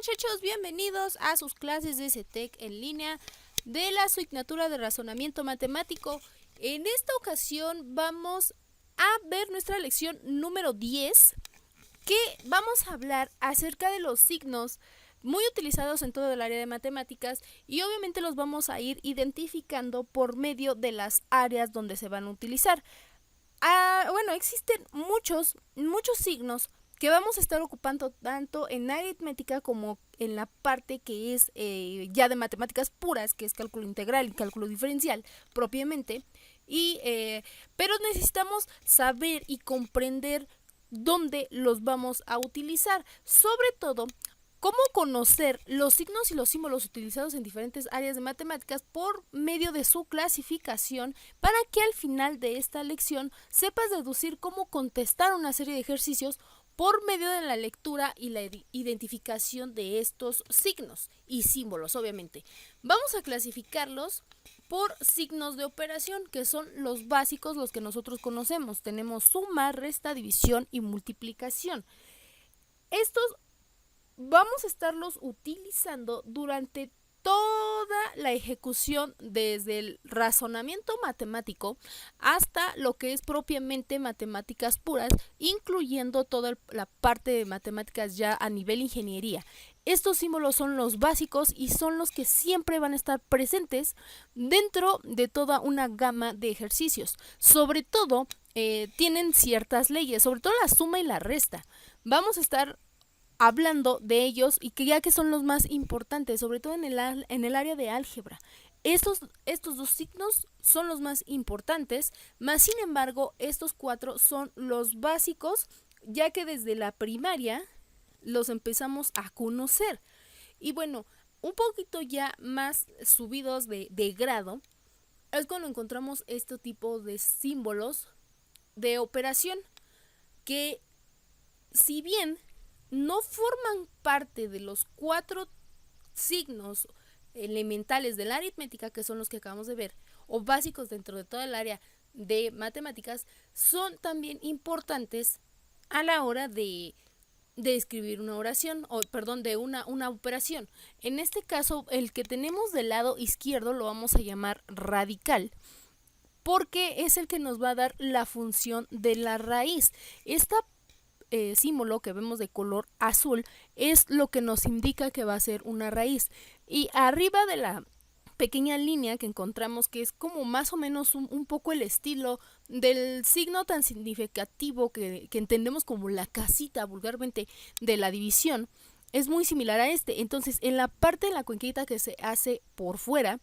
muchachos? Bienvenidos a sus clases de CETEC en línea de la asignatura de razonamiento matemático. En esta ocasión vamos a ver nuestra lección número 10, que vamos a hablar acerca de los signos muy utilizados en todo el área de matemáticas y obviamente los vamos a ir identificando por medio de las áreas donde se van a utilizar. Existen muchos signos que vamos a estar ocupando tanto en aritmética como en la parte que es ya de matemáticas puras, que es cálculo integral y cálculo diferencial propiamente. Pero necesitamos saber y comprender dónde los vamos a utilizar. Sobre todo, cómo conocer los signos y los símbolos utilizados en diferentes áreas de matemáticas por medio de su clasificación, para que al final de esta lección sepas deducir cómo contestar una serie de ejercicios por medio de la lectura y la identificación de estos signos y símbolos, obviamente. Vamos a clasificarlos por signos de operación, que son los básicos, los que nosotros conocemos. Tenemos suma, resta, división y multiplicación. Estos vamos a estarlos utilizando durante toda la ejecución, desde el razonamiento matemático hasta lo que es propiamente matemáticas puras, incluyendo toda la parte de matemáticas ya a nivel ingeniería. Estos símbolos son los básicos y son los que siempre van a estar presentes dentro de toda una gama de ejercicios. Sobre todo, tienen ciertas leyes, sobre todo la suma y la resta. Vamos a estar hablando de ellos, y que ya que son los más importantes, sobre todo en el área de álgebra. Estos dos signos son los más importantes, más sin embargo estos cuatro son los básicos, ya que desde la primaria los empezamos a conocer. Y bueno, un poquito ya más subidos de grado es cuando encontramos este tipo de símbolos de operación, que si bien no forman parte de los cuatro signos elementales de la aritmética, que son los que acabamos de ver, o básicos dentro de toda el área de matemáticas, son también importantes a la hora de escribir una oración, de una operación. En este caso, el que tenemos del lado izquierdo lo vamos a llamar radical, porque es el que nos va a dar la función de la raíz. Esta símbolo que vemos de color azul es lo que nos indica que va a ser una raíz, y arriba de la pequeña línea que encontramos, que es como más o menos un poco el estilo del signo tan significativo que entendemos como la casita vulgarmente de la división, es muy similar a este. Entonces, en la parte de la cuenquita que se hace por fuera,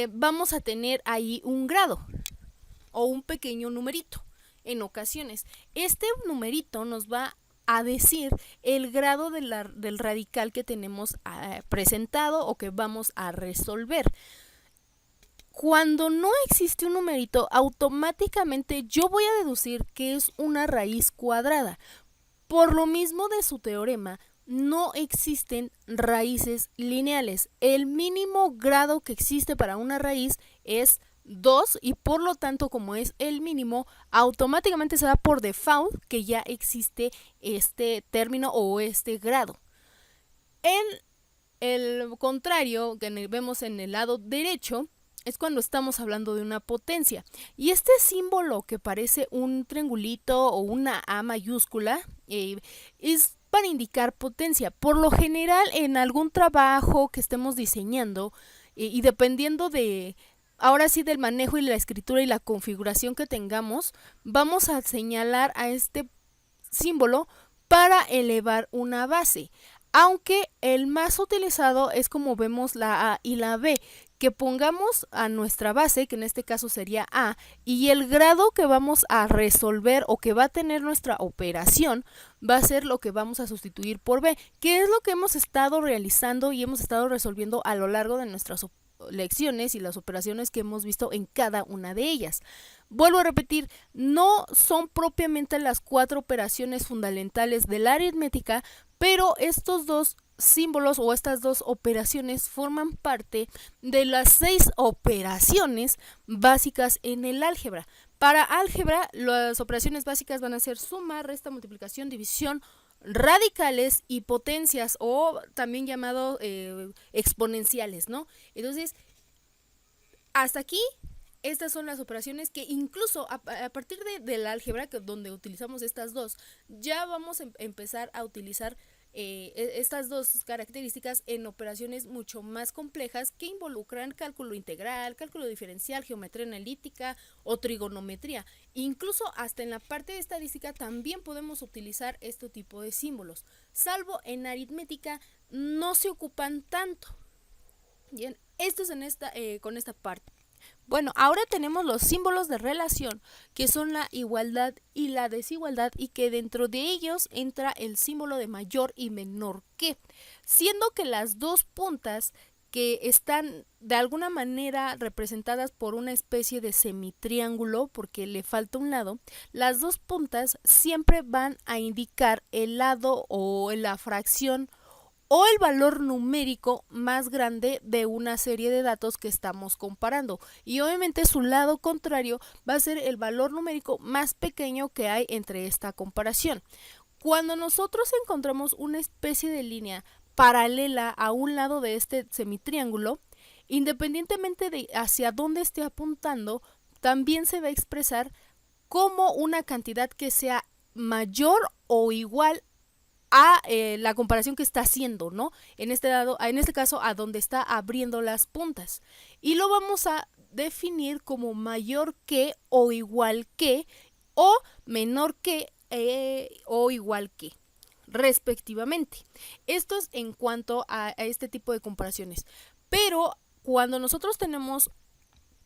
vamos a tener ahí un grado o un pequeño numerito. En ocasiones, este numerito nos va a decir el grado del radical que tenemos presentado o que vamos a resolver. Cuando no existe un numerito, automáticamente yo voy a deducir que es una raíz cuadrada. Por lo mismo de su teorema, no existen raíces lineales. El mínimo grado que existe para una raíz es 2, y por lo tanto, como es el mínimo, automáticamente se da por default que ya existe este término o este grado. En el contrario, que vemos en el lado derecho, es cuando estamos hablando de una potencia. Y este símbolo, que parece un triangulito o una A mayúscula, es para indicar potencia. Por lo general, en algún trabajo que estemos diseñando, y dependiendo ahora sí del manejo y la escritura y la configuración que tengamos, vamos a señalar a este símbolo para elevar una base. Aunque el más utilizado es, como vemos, la A y la B, que pongamos a nuestra base, que en este caso sería A, y el grado que vamos a resolver o que va a tener nuestra operación va a ser lo que vamos a sustituir por B, que es lo que hemos estado realizando y hemos estado resolviendo a lo largo de nuestras lecciones y las operaciones que hemos visto en cada una de ellas. Vuelvo a repetir, no son propiamente las 4 operaciones fundamentales de la aritmética, pero estos dos símbolos o estas dos operaciones forman parte de las 6 operaciones básicas en el álgebra. Para álgebra, las operaciones básicas van a ser suma, resta, multiplicación, división, radicales y potencias, o también llamado exponenciales, ¿no? Entonces, hasta aquí, estas son las operaciones que incluso a partir del álgebra, donde utilizamos estas dos, ya vamos a empezar a utilizar estas dos características en operaciones mucho más complejas que involucran cálculo integral, cálculo diferencial, geometría analítica o trigonometría. Incluso hasta en la parte de estadística también podemos utilizar este tipo de símbolos, salvo en aritmética no se ocupan tanto. Bien, esto es con esta parte. Bueno, ahora tenemos los símbolos de relación, que son la igualdad y la desigualdad, y que dentro de ellos entra el símbolo de mayor y menor que, siendo que las dos puntas que están de alguna manera representadas por una especie de semitriángulo, porque le falta un lado, las dos puntas siempre van a indicar el lado o la fracción o el valor numérico más grande de una serie de datos que estamos comparando, y obviamente su lado contrario va a ser el valor numérico más pequeño que hay entre esta comparación. Cuando nosotros encontramos una especie de línea paralela a un lado de este semitriángulo, independientemente de hacia dónde esté apuntando, también se va a expresar como una cantidad que sea mayor o igual a la comparación que está haciendo, ¿no? En este caso, a donde está abriendo las puntas. Y lo vamos a definir como mayor que o igual que, o menor que o igual que, respectivamente. Esto es en cuanto a este tipo de comparaciones. Pero cuando nosotros tenemos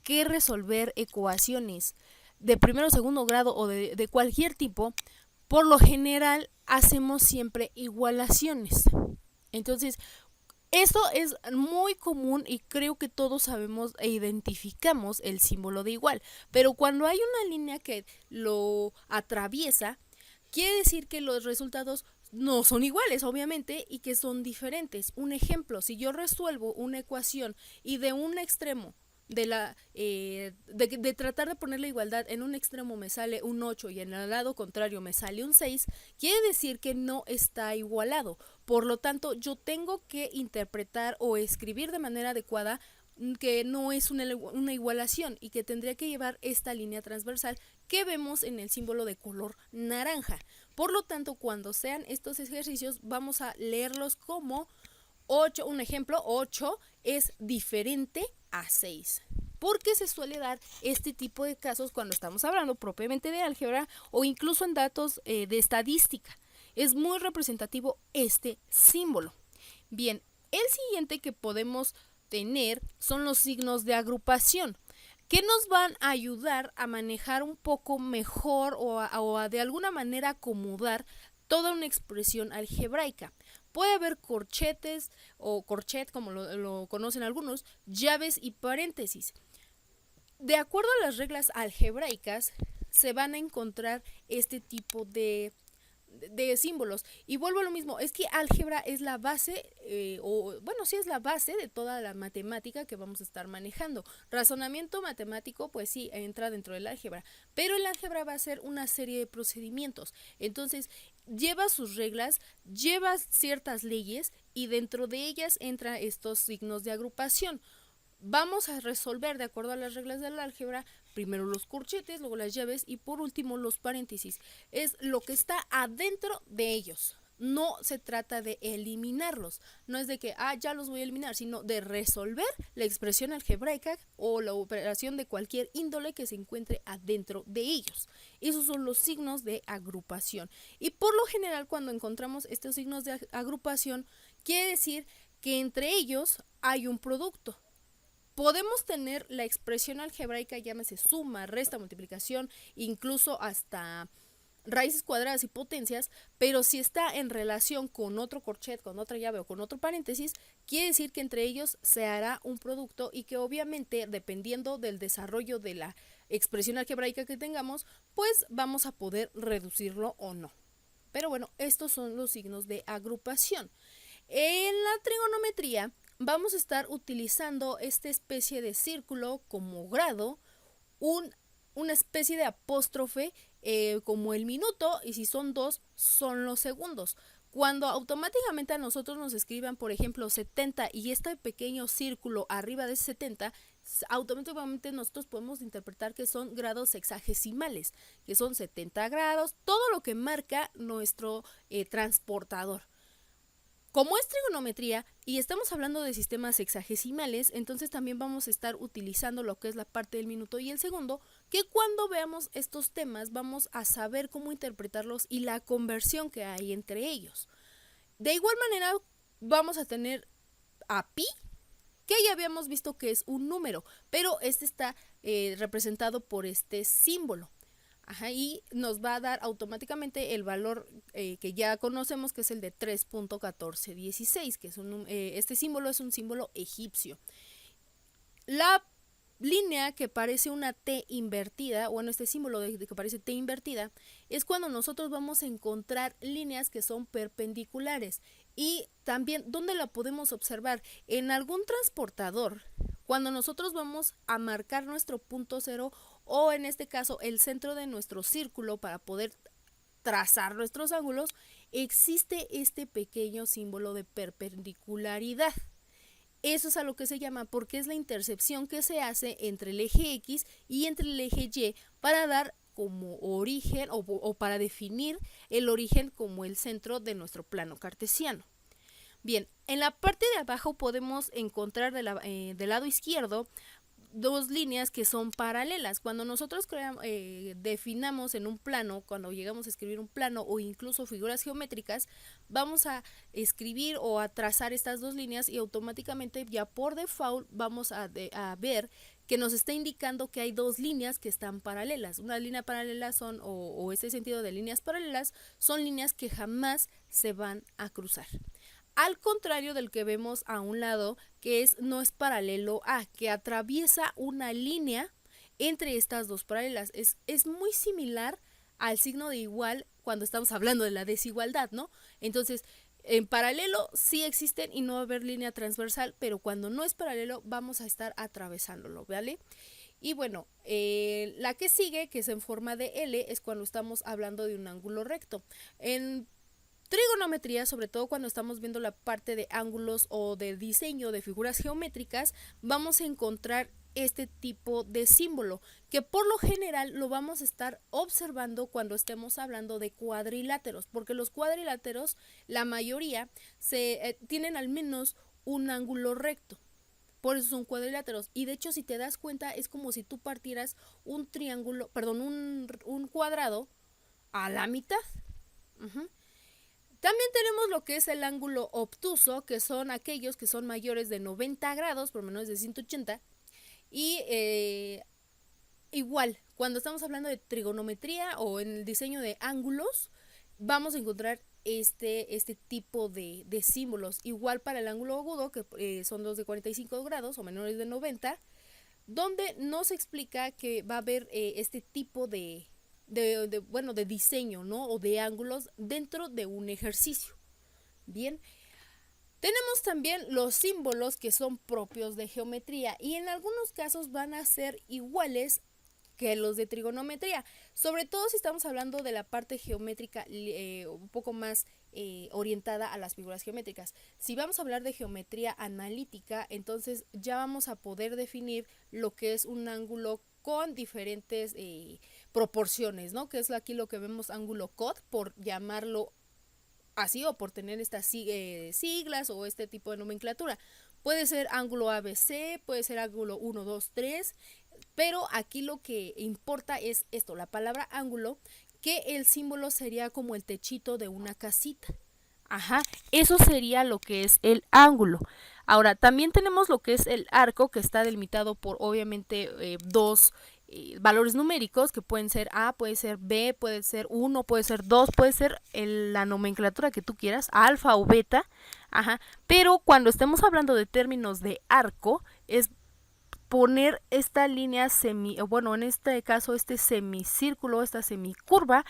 que resolver ecuaciones de primero o segundo grado o de cualquier tipo, por lo general hacemos siempre igualaciones. Entonces, esto es muy común y creo que todos sabemos e identificamos el símbolo de igual. Pero cuando hay una línea que lo atraviesa, quiere decir que los resultados no son iguales, obviamente, y que son diferentes. Un ejemplo, si yo resuelvo una ecuación y de un extremo de tratar de poner la igualdad, en un extremo me sale un 8 y en el lado contrario me sale un 6, quiere decir que no está igualado. Por lo tanto, yo tengo que interpretar o escribir de manera adecuada que no es una igualación y que tendría que llevar esta línea transversal que vemos en el símbolo de color naranja. Por lo tanto, cuando sean estos ejercicios, vamos a leerlos como 8, un ejemplo, 8 es diferente a 6. Porque se suele dar este tipo de casos cuando estamos hablando propiamente de álgebra o incluso en datos de estadística. Es muy representativo este símbolo. Bien, el siguiente que podemos tener son los signos de agrupación, que nos van a ayudar a manejar un poco mejor o a de alguna manera acomodar toda una expresión algebraica. Puede haber corchetes o corchet, como lo conocen algunos, llaves y paréntesis. De acuerdo a las reglas algebraicas, se van a encontrar este tipo de símbolos. Y vuelvo a lo mismo, es que álgebra es la base, sí es la base de toda la matemática que vamos a estar manejando. Razonamiento matemático, pues sí, entra dentro del álgebra, pero el álgebra va a ser una serie de procedimientos. Entonces, lleva sus reglas, lleva ciertas leyes y dentro de ellas entran estos signos de agrupación. Vamos a resolver de acuerdo a las reglas del álgebra, primero los corchetes, luego las llaves y por último los paréntesis. Es lo que está adentro de ellos. No se trata de eliminarlos, no es de que ya los voy a eliminar, sino de resolver la expresión algebraica o la operación de cualquier índole que se encuentre adentro de ellos. Esos son los signos de agrupación. Y por lo general, cuando encontramos estos signos de agrupación, quiere decir que entre ellos hay un producto. Podemos tener la expresión algebraica, llámese suma, resta, multiplicación, incluso hasta raíces cuadradas y potencias, pero si está en relación con otro corchet, con otra llave o con otro paréntesis, quiere decir que entre ellos se hará un producto y que obviamente, dependiendo del desarrollo de la expresión algebraica que tengamos, pues vamos a poder reducirlo o no. Pero bueno, estos son los signos de agrupación. En la trigonometría vamos a estar utilizando esta especie de círculo como grado, una especie de apóstrofe como el minuto, y si son 2 son los segundos. Cuando automáticamente a nosotros nos escriban, por ejemplo, 70 y este pequeño círculo arriba de 70, automáticamente nosotros podemos interpretar que son grados sexagesimales, que son 70 grados, todo lo que marca nuestro transportador. Como es trigonometría y estamos hablando de sistemas sexagesimales, entonces también vamos a estar utilizando lo que es la parte del minuto y el segundo, que cuando veamos estos temas vamos a saber cómo interpretarlos y la conversión que hay entre ellos. De igual manera vamos a tener a pi, que ya habíamos visto que es un número, pero este está representado por este símbolo. Ajá, y nos va a dar automáticamente el valor que ya conocemos, que es el de 3.1416, que es este símbolo es un símbolo egipcio. La línea que parece una T invertida, bueno, este símbolo de que parece T invertida, es cuando nosotros vamos a encontrar líneas que son perpendiculares. Y también, ¿dónde la podemos observar? En algún transportador, cuando nosotros vamos a marcar nuestro punto cero, o en este caso el centro de nuestro círculo para poder trazar nuestros ángulos, existe este pequeño símbolo de perpendicularidad. Eso es a lo que se llama, porque es la intercepción que se hace entre el eje X y entre el eje Y para dar como origen o para definir el origen como el centro de nuestro plano cartesiano. Bien, en la parte de abajo podemos encontrar del lado izquierdo dos líneas que son paralelas. Cuando nosotros definamos en un plano, cuando llegamos a escribir un plano o incluso figuras geométricas, vamos a escribir o a trazar estas dos líneas y automáticamente ya por default vamos a ver que nos está indicando que hay dos líneas que están paralelas. Una línea paralela o ese sentido de líneas paralelas son líneas que jamás se van a cruzar. Al contrario del que vemos a un lado, que no es paralelo a, que atraviesa una línea entre estas dos paralelas. Es muy similar al signo de igual cuando estamos hablando de la desigualdad, ¿no? Entonces, en paralelo sí existen y no va a haber línea transversal, pero cuando no es paralelo vamos a estar atravesándolo, ¿vale? Y bueno, la que sigue, que es en forma de L, es cuando estamos hablando de un ángulo recto. En trigonometría, sobre todo cuando estamos viendo la parte de ángulos o de diseño de figuras geométricas, vamos a encontrar este tipo de símbolo, que por lo general lo vamos a estar observando cuando estemos hablando de cuadriláteros, porque los cuadriláteros, la mayoría, tienen al menos un ángulo recto. Por eso son cuadriláteros. Y de hecho, si te das cuenta, es como si tú partieras un cuadrado a la mitad. También tenemos lo que es el ángulo obtuso, que son aquellos que son mayores de 90 grados, por menos de 180. Y igual, cuando estamos hablando de trigonometría o en el diseño de ángulos, vamos a encontrar este tipo de símbolos. Igual para el ángulo agudo, que son los de 45 grados o menores de 90, donde nos explica que va a haber este tipo de diseño, ¿no? O de ángulos dentro de un ejercicio. Bien, tenemos también los símbolos que son propios de geometría y en algunos casos van a ser iguales que los de trigonometría, sobre todo si estamos hablando de la parte geométrica un poco más orientada a las figuras geométricas. Si vamos a hablar de geometría analítica, entonces ya vamos a poder definir lo que es un ángulo con diferentes proporciones, ¿no? Que es aquí lo que vemos ángulo COD, por llamarlo así o por tener estas siglas o este tipo de nomenclatura. Puede ser ángulo ABC, puede ser ángulo 1, 2, 3, pero aquí lo que importa es esto, la palabra ángulo, que el símbolo sería como el techito de una casita. Ajá, eso sería lo que es el ángulo. Ahora, también tenemos lo que es el arco, que está delimitado por obviamente dos valores numéricos, que pueden ser A, puede ser B, puede ser 1, puede ser 2, puede ser la nomenclatura que tú quieras, alfa o beta. Ajá, pero cuando estemos hablando de términos de arco, es poner esta línea en este caso este semicírculo, esta semicurva,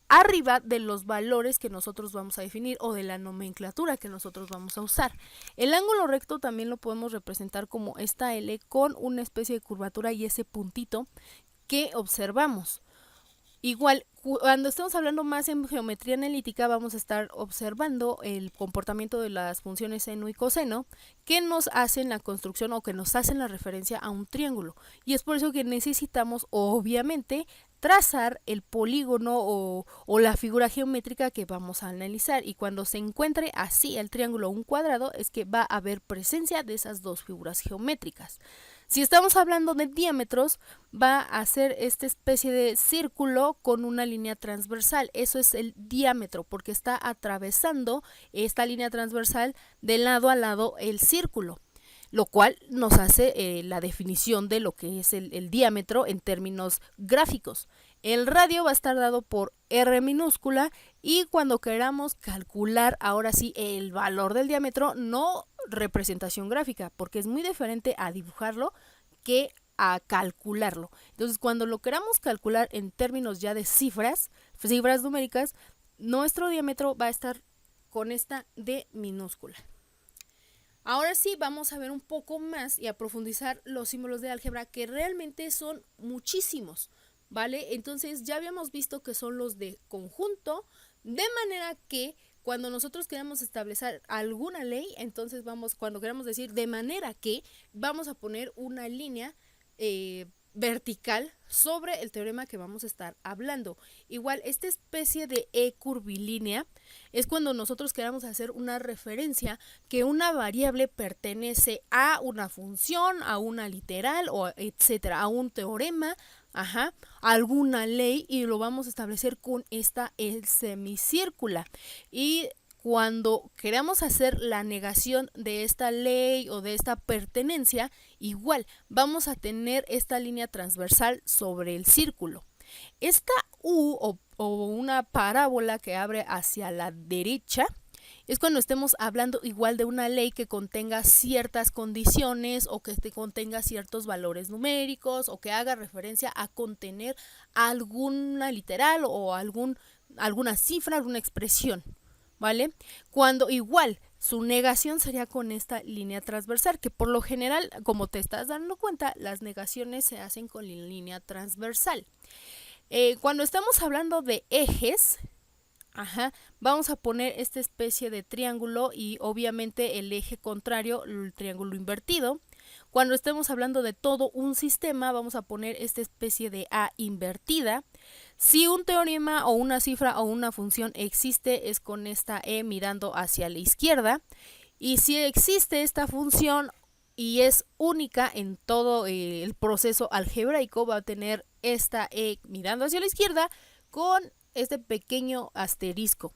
arriba de los valores que nosotros vamos a definir o de la nomenclatura que nosotros vamos a usar. El ángulo recto también lo podemos representar como esta L con una especie de curvatura y ese puntito que observamos. Igual, cuando estamos hablando más en geometría analítica, vamos a estar observando el comportamiento de las funciones seno y coseno que nos hacen la construcción o que nos hacen la referencia a un triángulo. Y es por eso que necesitamos, obviamente, trazar el polígono o la figura geométrica que vamos a analizar. Y cuando se encuentre así el triángulo o un cuadrado, es que va a haber presencia de esas dos figuras geométricas. Si estamos hablando de diámetros, va a ser esta especie de círculo con una línea transversal. Eso es el diámetro, porque está atravesando esta línea transversal de lado a lado el círculo, lo cual nos hace la definición de lo que es el diámetro en términos gráficos. El radio va a estar dado por R minúscula y cuando queramos calcular ahora sí el valor del diámetro, no representación gráfica, porque es muy diferente a dibujarlo que a calcularlo. Entonces, cuando lo queramos calcular en términos ya de cifras numéricas, nuestro diámetro va a estar con esta D minúscula. Ahora sí vamos a ver un poco más y a profundizar los símbolos de álgebra, que realmente son muchísimos, ¿vale? Entonces ya habíamos visto que son los de conjunto, de manera que cuando nosotros queremos establecer alguna ley, entonces cuando queremos decir de manera que, vamos a poner una línea vertical sobre el teorema que vamos a estar hablando. Igual, esta especie de E curvilínea es cuando nosotros queramos hacer una referencia que una variable pertenece a una función, a una literal, o etcétera, a un teorema, alguna ley, y lo vamos a establecer con esta semicírcula. Y cuando queramos hacer la negación de esta ley o de esta pertenencia, igual vamos a tener esta línea transversal sobre el círculo. Esta U o una parábola que abre hacia la derecha es cuando estemos hablando igual de una ley que contenga ciertas condiciones o que contenga ciertos valores numéricos o que haga referencia a contener alguna literal o alguna cifra, alguna expresión, ¿vale? Cuando igual su negación sería con esta línea transversal, que por lo general, como te estás dando cuenta, las negaciones se hacen con la línea transversal. Cuando estamos hablando de ejes, vamos a poner esta especie de triángulo y obviamente el eje contrario, el triángulo invertido. Cuando estemos hablando de todo un sistema, vamos a poner esta especie de A invertida. Si un teorema o una cifra o una función existe, es con esta E mirando hacia la izquierda. Y si existe esta función y es única en todo el proceso algebraico, va a tener esta E mirando hacia la izquierda con este pequeño asterisco.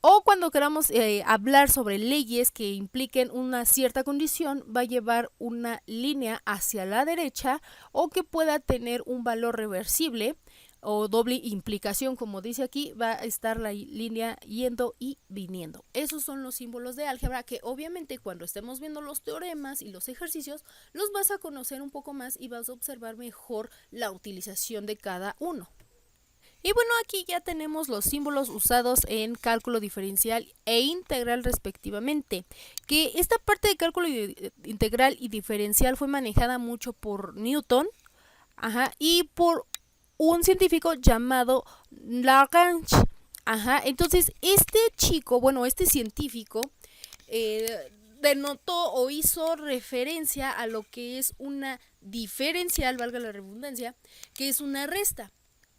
O cuando queramos hablar sobre leyes que impliquen una cierta condición, va a llevar una línea hacia la derecha o que pueda tener un valor reversible o doble implicación, como dice aquí, va a estar la línea yendo y viniendo. Esos son los símbolos de álgebra que obviamente cuando estemos viendo los teoremas y los ejercicios, los vas a conocer un poco más y vas a observar mejor la utilización de cada uno. Y bueno, aquí ya tenemos los símbolos usados en cálculo diferencial e integral respectivamente, que esta parte de cálculo integral y diferencial fue manejada mucho por Newton y por un científico llamado Lagrange. Entonces este científico denotó o hizo referencia a lo que es una diferencial, valga la redundancia, que es una resta.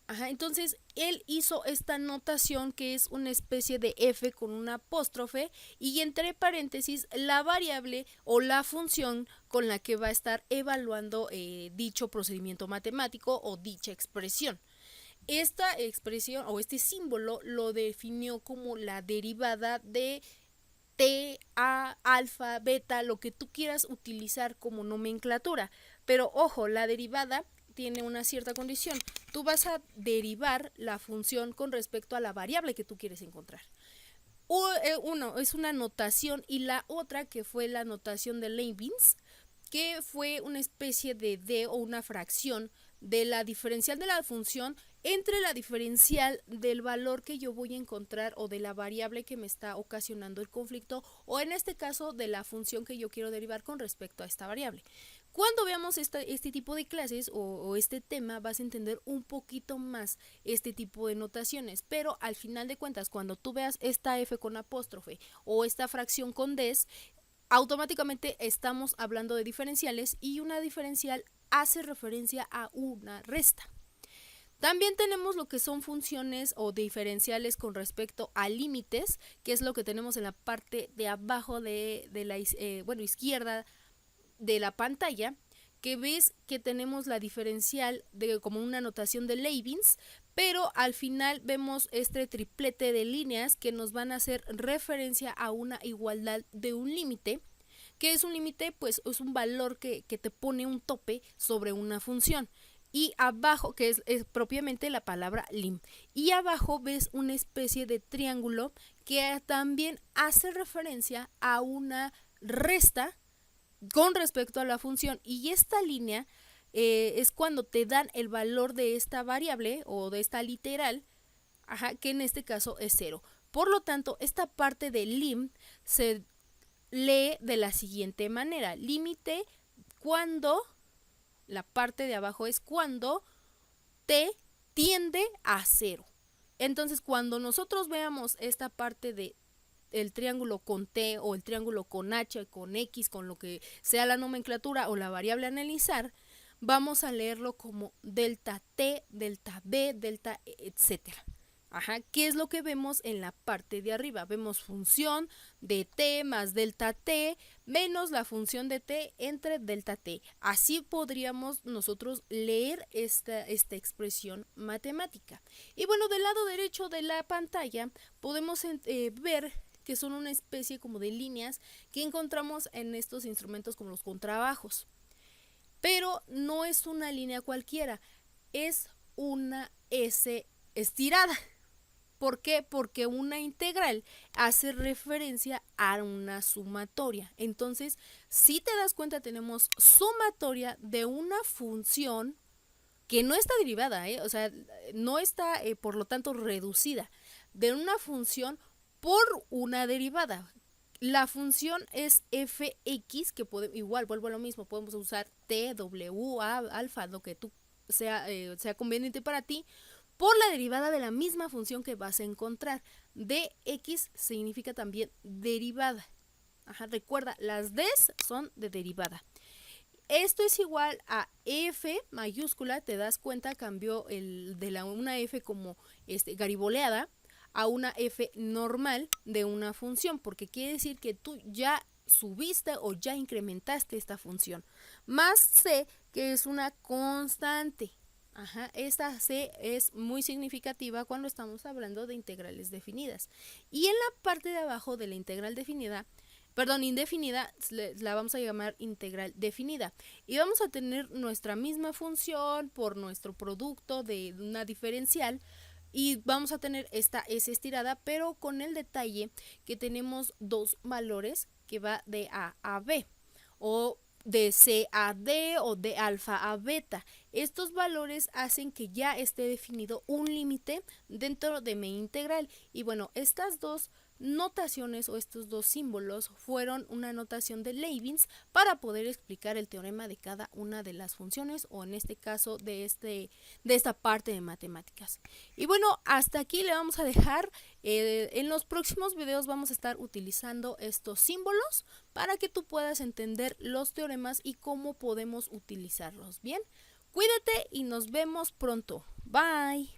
Entonces él hizo esta notación que es una especie de F con una apóstrofe y entre paréntesis la variable o la función con la que va a estar evaluando dicho procedimiento matemático o dicha expresión. Esta expresión o este símbolo lo definió como la derivada de T, A, alfa, beta, lo que tú quieras utilizar como nomenclatura. Pero ojo, la derivada tiene una cierta condición. Tú vas a derivar la función con respecto a la variable que tú quieres encontrar. Uno es una notación y la otra que fue la notación de Leibniz, que fue una especie de D o una fracción de la diferencial de la función entre la diferencial del valor que yo voy a encontrar o de la variable que me está ocasionando el conflicto, o en este caso de la función que yo quiero derivar con respecto a esta variable. Cuando veamos este tipo de clases o este tema, vas a entender un poquito más este tipo de notaciones, pero al final de cuentas, cuando tú veas esta f con apóstrofe o esta fracción con des, automáticamente estamos hablando de diferenciales, y una diferencial hace referencia a una resta. También tenemos lo que son funciones o diferenciales con respecto a límites, que es lo que tenemos en la parte de abajo de la izquierda de la pantalla, que ves que tenemos la diferencial como una notación de Leibniz, pero al final vemos este triplete de líneas que nos van a hacer referencia a una igualdad de un límite. ¿Qué es un límite? Pues es un valor que te pone un tope sobre una función. Y abajo, que es propiamente la palabra lim. Y abajo ves una especie de triángulo que también hace referencia a una resta con respecto a la función. Y esta línea es cuando te dan el valor de esta variable o de esta literal, que en este caso es 0. Por lo tanto, esta parte de lim se lee de la siguiente manera: límite cuando, la parte de abajo es cuando t tiende a 0. Entonces, cuando nosotros veamos esta parte de el triángulo con t o el triángulo con h, con x, con lo que sea la nomenclatura o la variable a analizar, vamos a leerlo como delta t, delta b, delta etcétera. ¿Qué es lo que vemos en la parte de arriba? Vemos función de t más delta t menos la función de t entre delta t. Así podríamos nosotros leer esta expresión matemática. Y bueno, del lado derecho de la pantalla podemos ver que son una especie como de líneas que encontramos en estos instrumentos como los contrabajos. Pero no es una línea cualquiera, es una S estirada. ¿Por qué? Porque una integral hace referencia a una sumatoria. Entonces, si te das cuenta, tenemos sumatoria de una función que no está derivada, o sea, no está, por lo tanto, reducida, de una función por una derivada. La función es fx, que igual vuelvo a lo mismo, podemos usar t, w, a, alfa, lo que tú sea conveniente para ti, por la derivada de la misma función que vas a encontrar. Dx significa también derivada. Recuerda, las Ds son de derivada. Esto es igual a f mayúscula, te das cuenta, cambió una f como gariboleada a una f normal de una función, porque quiere decir que tú ya subiste o ya incrementaste esta función. Más c, que es una constante. Esta C es muy significativa cuando estamos hablando de integrales definidas. Y en la parte de abajo de la integral indefinida, la vamos a llamar integral definida. Y vamos a tener nuestra misma función por nuestro producto de una diferencial. Y vamos a tener esta S estirada, pero con el detalle que tenemos dos valores que va de A a B. O de C a D o de alfa a beta. Estos valores hacen que ya esté definido un límite dentro de mi integral. Y bueno, estas dos notaciones o estos dos símbolos fueron una notación de Leibniz para poder explicar el teorema de cada una de las funciones, o en este caso de esta parte de matemáticas. Y bueno, hasta aquí le vamos a dejar. En los próximos videos vamos a estar utilizando estos símbolos para que tú puedas entender los teoremas y cómo podemos utilizarlos. Bien, cuídate y nos vemos pronto. Bye.